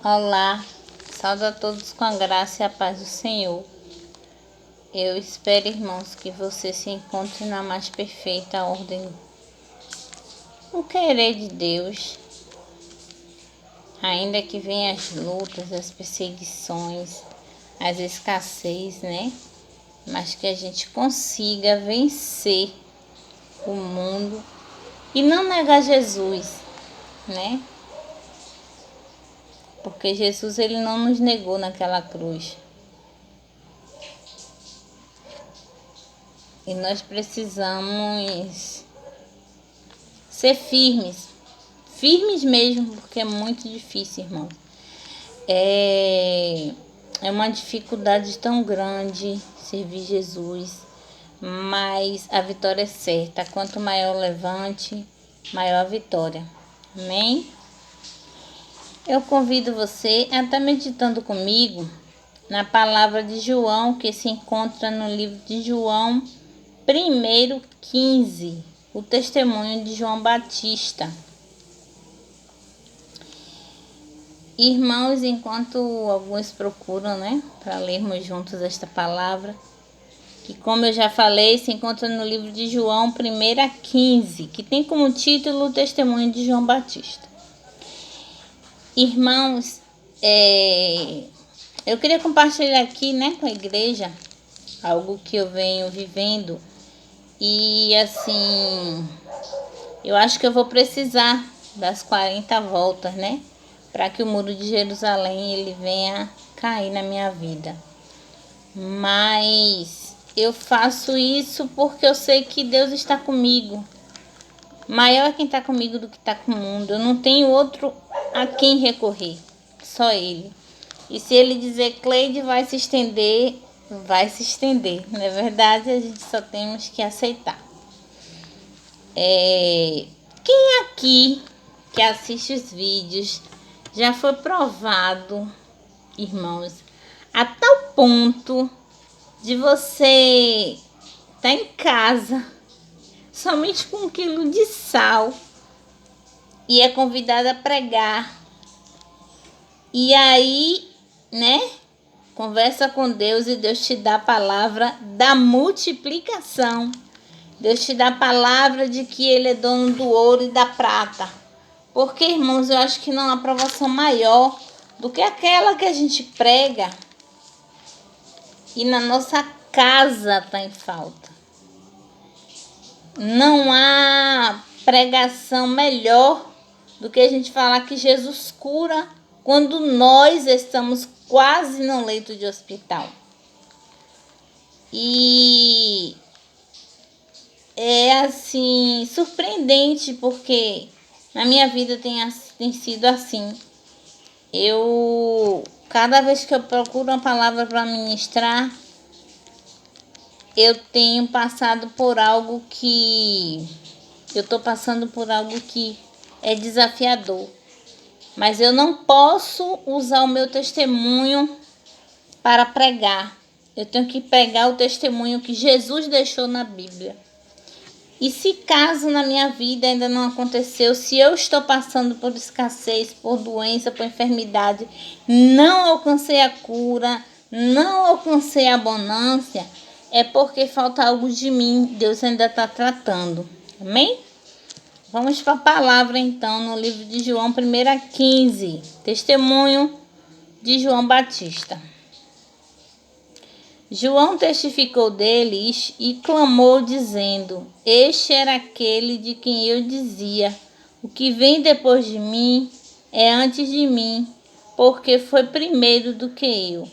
Olá, saúdo a todos com a graça e a paz do Senhor. Eu espero, irmãos, que você se encontre na mais perfeita ordem, no querer de Deus, ainda que venham as lutas, as perseguições, as escassez, né? Mas que a gente consiga vencer o mundo e não negar Jesus, né? Porque Jesus, ele não nos negou naquela cruz. E nós precisamos ser firmes. Firmes mesmo, porque é muito difícil, irmão. É uma dificuldade tão grande servir Jesus. Mas a vitória é certa. Quanto maior o levante, maior a vitória. Amém? Eu convido você a estar meditando comigo na palavra de João, que se encontra no livro de João 1:15, o testemunho de João Batista. Irmãos, enquanto alguns procuram, né, para lermos juntos esta palavra, que, como eu já falei, se encontra no livro de João 1:15, que tem como título o testemunho de João Batista. Irmãos, eu queria compartilhar aqui, né, com a igreja algo que eu venho vivendo e, assim, eu acho que eu vou precisar das 40 voltas, né, para que o muro de Jerusalém ele venha cair na minha vida. Mas eu faço isso porque eu sei que Deus está comigo. Maior é quem está comigo do que está com o mundo. Eu não tenho outro a quem recorrer, só Ele. E se Ele dizer Cleide vai se estender, vai se estender. Na verdade, a gente só temos que aceitar. Quem aqui que assiste os vídeos já foi provado, irmãos, a tal ponto de você estar em casa somente com 1 quilo de sal e é convidado a pregar. E aí, né, conversa com Deus e Deus te dá a palavra da multiplicação. Deus te dá a palavra de que Ele é dono do ouro e da prata. Porque, irmãos, eu acho que não há provação maior do que aquela que a gente prega e na nossa casa está em falta. Não há pregação melhor do que a gente falar que Jesus cura quando nós estamos quase no leito de hospital. E é assim, surpreendente, porque na minha vida tem sido assim. Cada vez que eu procuro uma palavra para ministrar, eu tenho passado por algo que... Eu estou passando por algo que é desafiador. Mas eu não posso usar o meu testemunho para pregar. Eu tenho que pegar o testemunho que Jesus deixou na Bíblia. E se caso na minha vida ainda não aconteceu, se eu estou passando por escassez, por doença, por enfermidade, não alcancei a cura, não alcancei a bonança, é porque falta algo de mim. Deus ainda está tratando. Amém? Vamos para a palavra então, no livro de João 1:15, testemunho de João Batista. João testificou dele e clamou dizendo: Este era aquele de quem eu dizia: o que vem depois de mim é antes de mim, porque foi primeiro do que eu.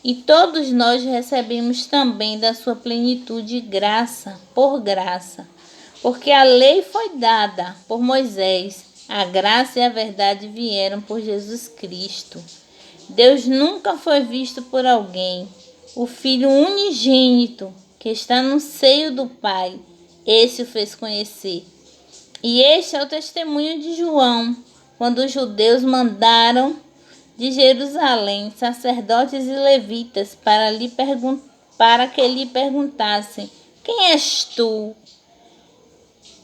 E todos nós recebemos também da sua plenitude graça por graça. Porque a lei foi dada por Moisés, a graça e a verdade vieram por Jesus Cristo. Deus nunca foi visto por alguém. O Filho unigênito, que está no seio do Pai, esse o fez conhecer. E este é o testemunho de João, quando os judeus mandaram de Jerusalém sacerdotes e levitas para que lhe perguntassem: Quem és tu?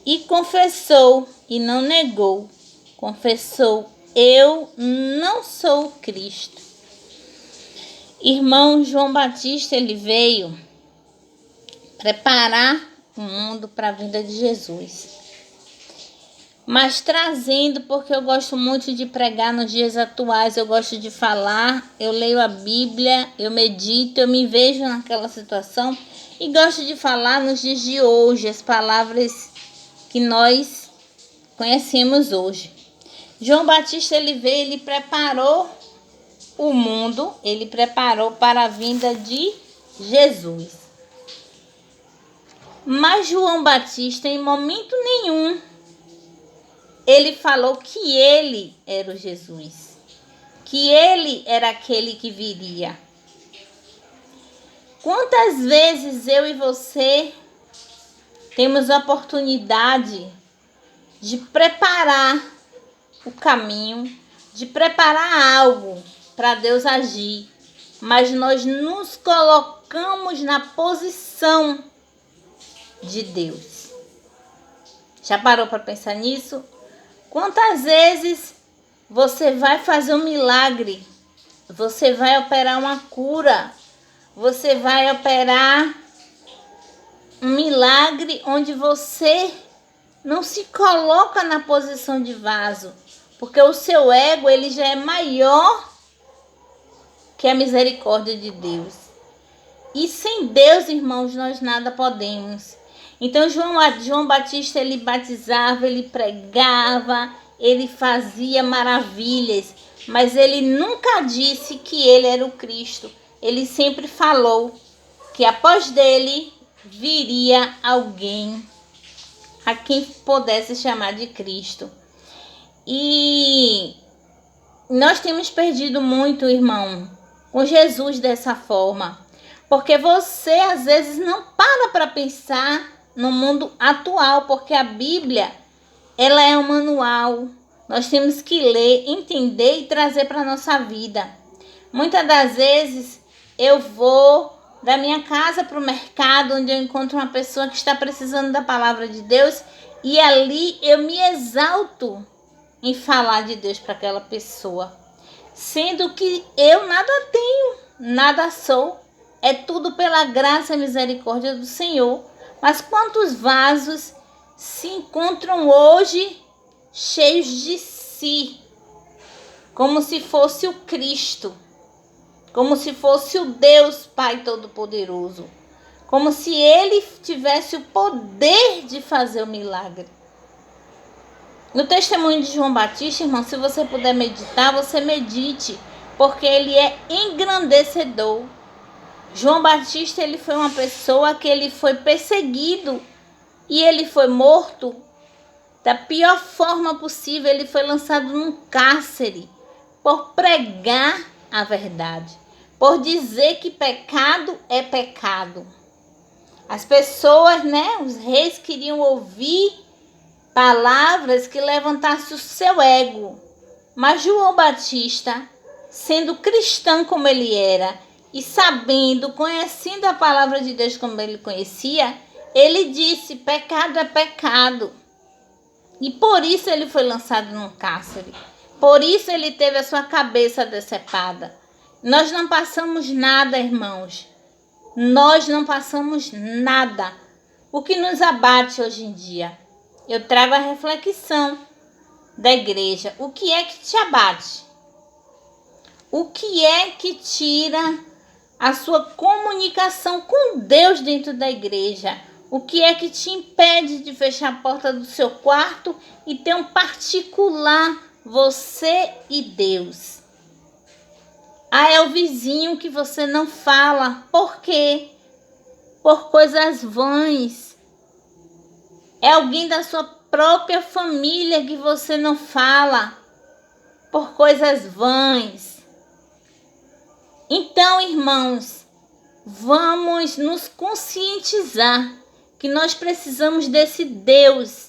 E confessou, e não negou, confessou: eu não sou o Cristo. Irmão, João Batista, ele veio preparar o mundo para a vinda de Jesus. Mas trazendo, porque eu gosto muito de pregar nos dias atuais, eu gosto de falar, eu leio a Bíblia, eu medito, eu me vejo naquela situação e gosto de falar nos dias de hoje, as palavras que nós conhecemos hoje. João Batista, ele veio, ele preparou o mundo, ele preparou para a vinda de Jesus. Mas João Batista, em momento nenhum, ele falou que ele era o Jesus, que ele era aquele que viria. Quantas vezes eu e você temos a oportunidade de preparar o caminho, de preparar algo para Deus agir, mas nós nos colocamos na posição de Deus. Já parou para pensar nisso? Quantas vezes você vai fazer um milagre, você vai operar uma cura, você vai operar um milagre onde você não se coloca na posição de vaso, porque o seu ego ele já é maior que a misericórdia de Deus. E sem Deus, irmãos, nós nada podemos. Então João Batista, ele batizava, ele pregava, ele fazia maravilhas, mas ele nunca disse que ele era o Cristo. Ele sempre falou que após dele viria alguém a quem pudesse chamar de Cristo. E nós temos perdido muito, irmão, com Jesus dessa forma. Porque você às vezes não para pensar no mundo atual, porque a Bíblia, ela é um manual. Nós temos que ler, entender e trazer para a nossa vida. Muitas das vezes eu vou da minha casa para o mercado, onde eu encontro uma pessoa que está precisando da palavra de Deus, e ali eu me exalto em falar de Deus para aquela pessoa, sendo que eu nada tenho, nada sou, é tudo pela graça e misericórdia do Senhor. Mas quantos vasos se encontram hoje cheios de si, como se fosse o Cristo, como se fosse o Deus Pai Todo-Poderoso, como se ele tivesse o poder de fazer o milagre. No testemunho de João Batista, irmão, se você puder meditar, você medite, porque ele é engrandecedor. João Batista, ele foi uma pessoa que ele foi perseguido e ele foi morto da pior forma possível. Ele foi lançado num cárcere por pregar a verdade, por dizer que pecado é pecado. As pessoas, os reis queriam ouvir palavras que levantassem o seu ego. Mas João Batista, sendo cristão como ele era, e sabendo, conhecendo a palavra de Deus como ele conhecia, ele disse: pecado é pecado. E por isso ele foi lançado num cárcere. Por isso ele teve a sua cabeça decepada. Nós não passamos nada, irmãos. Nós não passamos nada. O que nos abate hoje em dia? Eu trago a reflexão da igreja. O que é que te abate? O que é que tira a sua comunicação com Deus dentro da igreja? O que é que te impede de fechar a porta do seu quarto e ter um particular, você e Deus? É o vizinho que você não fala. Por quê? Por coisas vãs. É alguém da sua própria família que você não fala. Por coisas vãs. Então, irmãos, vamos nos conscientizar que nós precisamos desse Deus,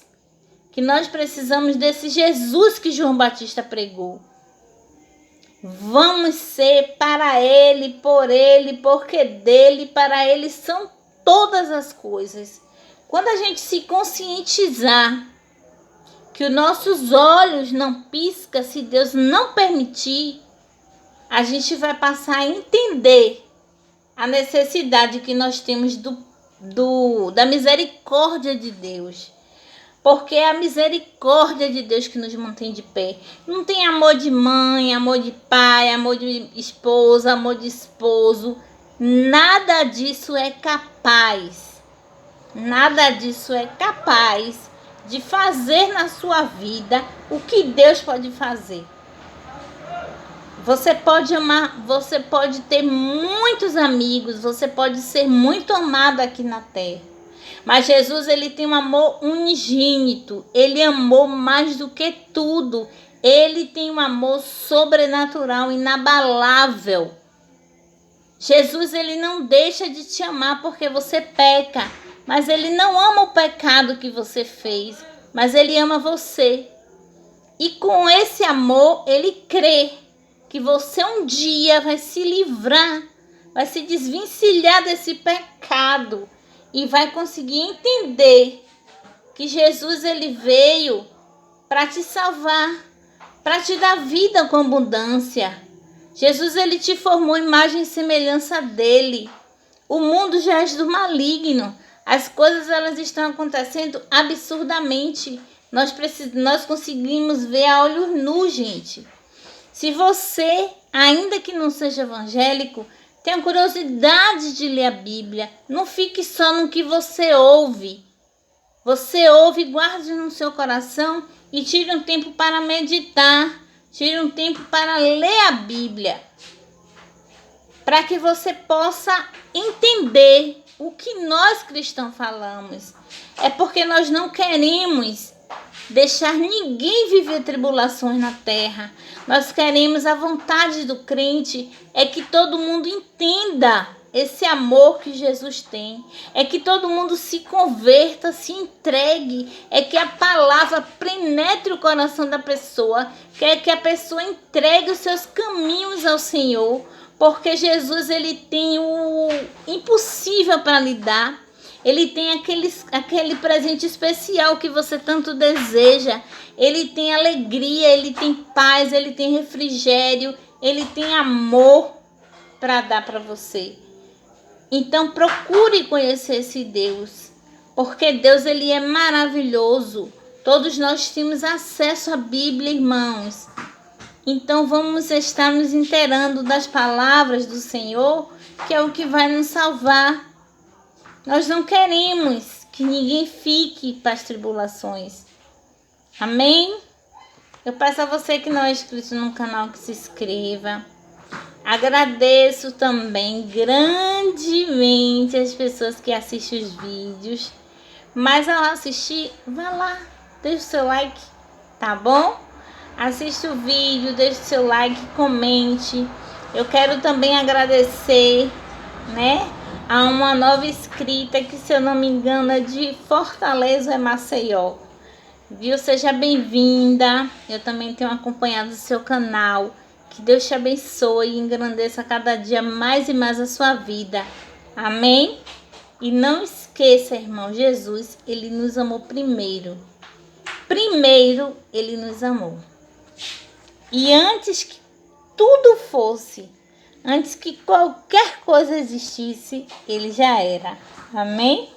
que nós precisamos desse Jesus que João Batista pregou. Vamos ser para Ele, porque dele, para Ele são todas as coisas. Quando a gente se conscientizar que os nossos olhos não piscam, se Deus não permitir, a gente vai passar a entender a necessidade que nós temos da misericórdia de Deus. Porque é a misericórdia de Deus que nos mantém de pé. Não tem amor de mãe, amor de pai, amor de esposa, amor de esposo. Nada disso é capaz. Nada disso é capaz de fazer na sua vida o que Deus pode fazer. Você pode amar, você pode ter muitos amigos, você pode ser muito amado aqui na terra. Mas Jesus, ele tem um amor unigênito. Ele amou mais do que tudo. Ele tem um amor sobrenatural, inabalável. Jesus, ele não deixa de te amar porque você peca. Mas ele não ama o pecado que você fez. Mas ele ama você. E com esse amor, ele crê que você um dia vai se livrar, vai se desvencilhar desse pecado. E vai conseguir entender que Jesus, ele veio para te salvar, para te dar vida com abundância. Jesus, ele te formou imagem e semelhança dele. O mundo já é do maligno. As coisas, elas estão acontecendo absurdamente. Nós conseguimos ver a olho nu, gente. Se você, ainda que não seja evangélico, tenha curiosidade de ler a Bíblia, não fique só no que você ouve. Você ouve, guarde no seu coração e tire um tempo para meditar. Tire um tempo para ler a Bíblia. Para que você possa entender o que nós cristãos falamos. É porque nós não queremos deixar ninguém viver tribulações na terra. Nós queremos, a vontade do crente é que todo mundo entenda esse amor que Jesus tem. É que todo mundo se converta, se entregue. É que a palavra penetre o coração da pessoa. É que a pessoa entregue os seus caminhos ao Senhor. Porque Jesus, ele tem o impossível para lhe dar. Ele tem aquele presente especial que você tanto deseja. Ele tem alegria, ele tem paz, ele tem refrigério, ele tem amor para dar para você. Então procure conhecer esse Deus, porque Deus, ele é maravilhoso. Todos nós temos acesso à Bíblia, irmãos. Então vamos estar nos inteirando das palavras do Senhor, que é o que vai nos salvar. Nós não queremos que ninguém fique para as tribulações. Amém? Eu peço a você que não é inscrito no canal que se inscreva. Agradeço também grandemente as pessoas que assistem os vídeos. Mas ao assistir, vá lá, deixa o seu like, tá bom? Assista o vídeo, deixe o seu like, comente. Eu quero também agradecer, né, a uma nova inscrita que, se eu não me engano, é de Fortaleza, é Maceió. Viu? Seja bem-vinda. Eu também tenho acompanhado o seu canal. Que Deus te abençoe e engrandeça cada dia mais e mais a sua vida. Amém? E não esqueça, irmão, Jesus, ele nos amou primeiro. Primeiro, ele nos amou. E antes que tudo fosse, antes que qualquer coisa existisse, ele já era. Amém?